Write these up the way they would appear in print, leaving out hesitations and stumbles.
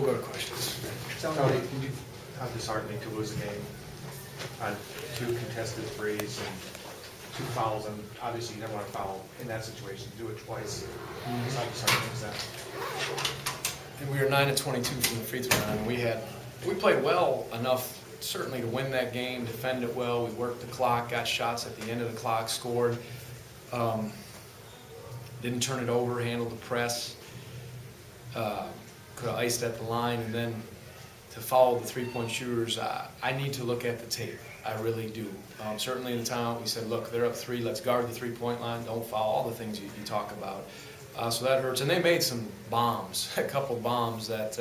we'll go to questions. Tony, how disheartening to lose a game on 2 contested threes and 2 fouls, and obviously you never want to foul in that situation. Do it twice. How disheartening is that? And we were 9 of 22 from the free throw line. We played well enough certainly to win that game, defend it well. We worked the clock, got shots at the end of the clock, scored. Didn't turn it over, handled the press. Could have iced at the line, and then to follow the three-point shooters, I need to look at the tape. I really do. Certainly in the timeout, we said, look, they're up 3. Let's guard the three-point line. Don't foul. All the things you talk about. So that hurts. And they made some bombs, a couple bombs that,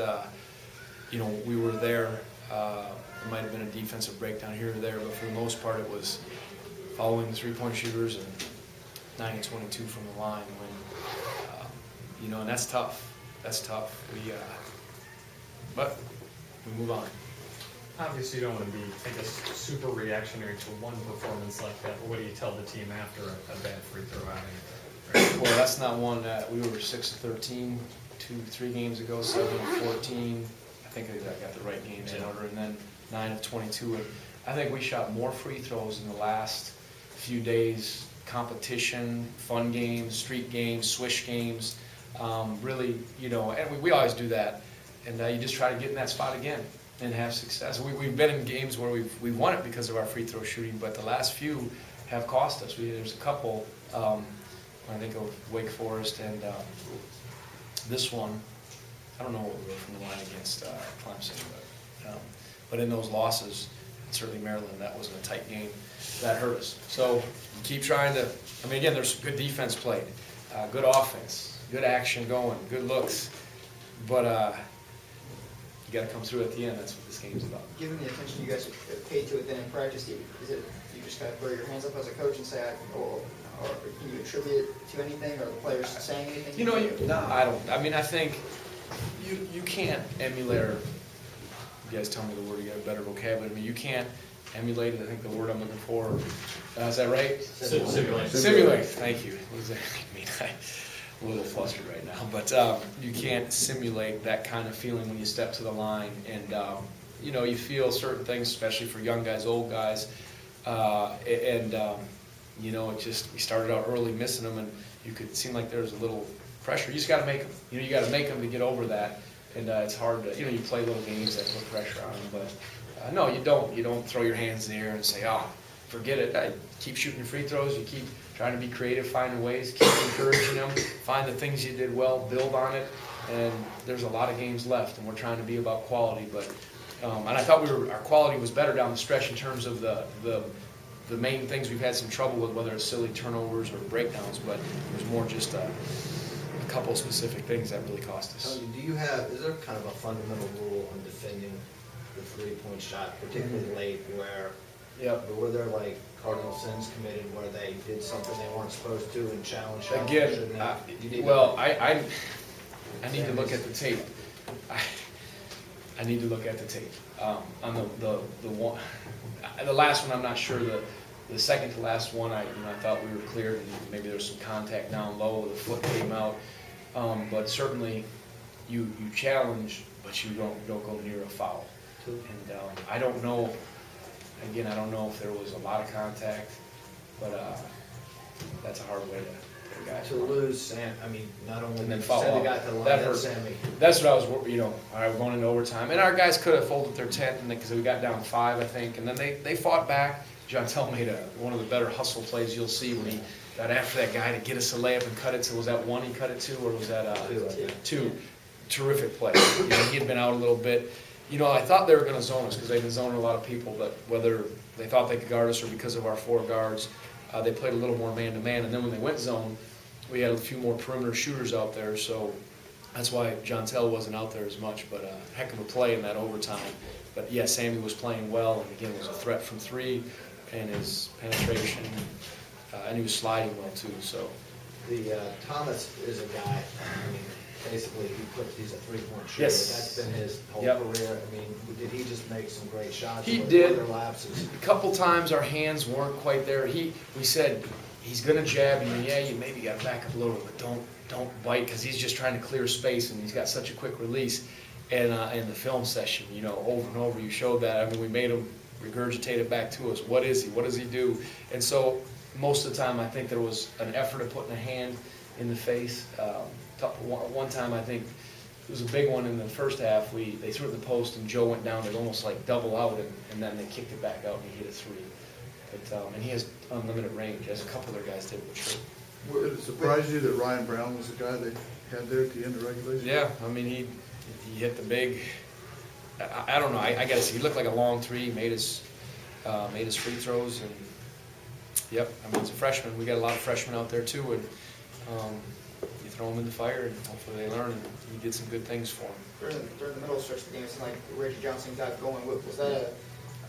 we were there. There might have been a defensive breakdown here or there, but for the most part, it was following the three-point shooters and 9 of 22 from the line. When, and that's tough. That's tough. But we move on. Obviously, you don't want to be, I guess, super reactionary to one performance like that, but what do you tell the team after a bad free throw outing? Well, that's not one that we were 6 of 13, 3 games ago, 7 of 14. I think I got the right games in order, and then 9 of 22. And I think we shot more free throws in the last few days. Competition, fun games, street games, swish games. Really, and we always do that. And you just try to get in that spot again and have success. We've been in games where we've won it because of our free throw shooting, but the last few have cost us. There's a couple, I think of Wake Forest and this one. I don't know what we were from the line against Clemson, but in those losses, certainly Maryland, that wasn't a tight game. That hurt us. So keep trying to. Again, there's good defense played, good offense, good action going, good looks, but you got to come through at the end. That's what this game's about. Given the attention you guys paid to it then in practice, is it you just kind of throw your hands up as a coach and say, or can you attribute it to anything, or the players saying anything? I don't. I think you can't emulate. Or you guys tell me the word. You got a better vocabulary. You can't emulate. I think the word I'm looking for. Is that right? Simulate. Simulate. Thank you. What does that mean? I'm a little flustered right now, but you can't simulate that kind of feeling when you step to the line, and you feel certain things, especially for young guys, old guys, it just we started out early missing them, and you could seem like there's a little pressure. You just got to make them. You got to make them to get over that, and it's hard to you play little games that put pressure on them, but no, you don't. You don't throw your hands in the air and say, oh, forget it. Keep shooting free throws. You keep trying to be creative, finding ways, keep encouraging them, find the things you did well, build on it, and there's a lot of games left, and we're trying to be about quality. But and I thought our quality was better down the stretch in terms of the main things we've had some trouble with, whether it's silly turnovers or breakdowns, but it was more just a couple specific things that really cost us. Tony, is there kind of a fundamental rule on defending the three-point shot, particularly late, were there like cardinal sins committed where they did something they weren't supposed to and challenged shots? Again, I need to look at the tape. I need to look at the tape. On the one, the last one, I'm not sure. The second to last one, I thought we were cleared, and maybe there was some contact down low. The foot came out, but certainly you challenge, but you don't go near a foul. And I don't know. Again, I don't know if there was a lot of contact, but that's a hard way to put a guy. To lose Sam, not only and then did follow Sammy up. got the line, That hurt. Sammy. That's what I was, all right, we're going into overtime. And our guys could have folded their tent because we got down 5, I think, and then they fought back. Jontel made one of the better hustle plays you'll see when he got after that guy to get us a layup and cut it to, was that 1 he cut it to, or was that 2? Terrific play. He had been out a little bit. I thought they were going to zone us because they've been zoning a lot of people, but whether they thought they could guard us or because of our 4 guards, they played a little more man-to-man. And then when they went zone, we had a few more perimeter shooters out there, so that's why Jontel wasn't out there as much, but a heck of a play in that overtime. But yeah, Sammy was playing well, and again, was a threat from 3, and his penetration, and he was sliding well too, so. Thomas is a guy, basically he's a three-point shooter. Yes. That's been his whole career. Did he just make some great shots? He did. Were there lapses? A couple times our hands weren't quite there. We said he's gonna jab, and you maybe got to back up a little, but don't bite, because he's just trying to clear space, and he's got such a quick release. And in the film session, you know, over and over, you showed that. I mean, we made him regurgitate it back to us. What is he? What does he do? And so most of the time, I think there was an effort of putting a hand in the face. One time, I think, it was a big one in the first half. They threw it in the post, and Joe went down to almost like double out, and then they kicked it back out, and he hit a three. But, and he has unlimited range, as a couple of their guys did, which Would it surprise you that Ryan Brown was the guy they had there at the end of regulation? yeah, I mean, he hit the big. I don't know. I gotta see. He looked like a long three. Made his free throws, and yep. I mean, he's a freshman. We got a lot of freshmen out there too, and you throw them in the fire, and hopefully they learn. And he did some good things for them. During the middle stretch of the game, it seemed like Reggie Johnson got going. Was that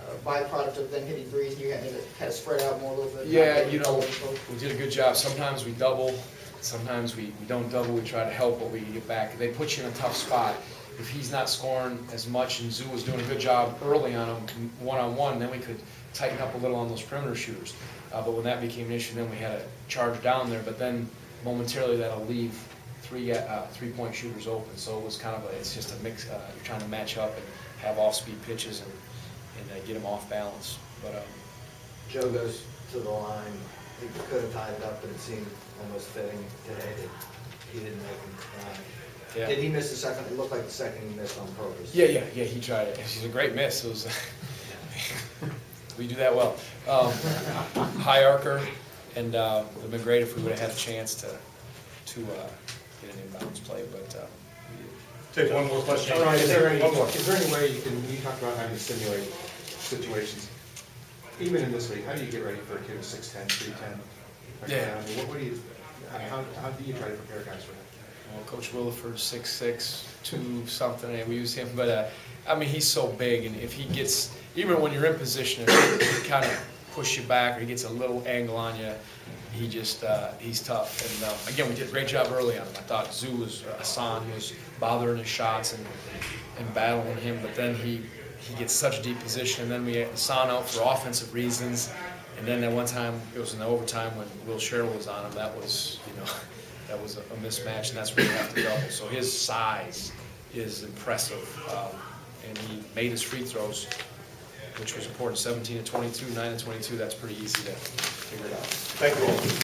a byproduct of them hitting threes, and you had to spread out more a little bit? Yeah, you know, we did a good job. Sometimes we double, sometimes we don't double. We try to help what we can get back. They put you in a tough spot. If he's not scoring as much, and Zoo was doing a good job early on him one-on-one, then we could tighten up a little on those perimeter shooters. But when that became an issue, then we had to charge down there. But then momentarily that'll leave three-point shooters open. So it was kind of it's just a mix. You're trying to match up and have off-speed pitches and get them off balance. But Joe goes to the line. He could have tied it up, but it seemed almost fitting today that he didn't make him. yeah. Did he miss the second? It looked like the second he missed on purpose. Yeah, he tried it. It was a great miss. It was, we do that well. High archer, and it would have been great if we would have had a chance to get an inbounds play, but we didn't. Take one more question. All right, Is there one more. any way you talked about having to simulate situations, even in this league, how do you get ready for a kid who's 6'10", 310? Yeah. I mean, how do you try to prepare guys for that? Well, Coach Williford, 6'6", 2 something, and we use him, but I mean, he's so big, and if he gets, even when you're in position, if he kind of push you back, or he gets a little angle on you, he's tough. And again, we did a great job early on him. I thought Zoo was, Hassan, he was bothering his shots and battling him, but then he gets such deep position, and then we had Hassan out for offensive reasons, and then that one time, it was in the overtime when Will Sherrill was on him, that was, that was a mismatch, and that's where you have to double. So his size is impressive, and he made his free throws, which was important, 17 of 22, 9 of 22, that's pretty easy to figure it out. Thank you all.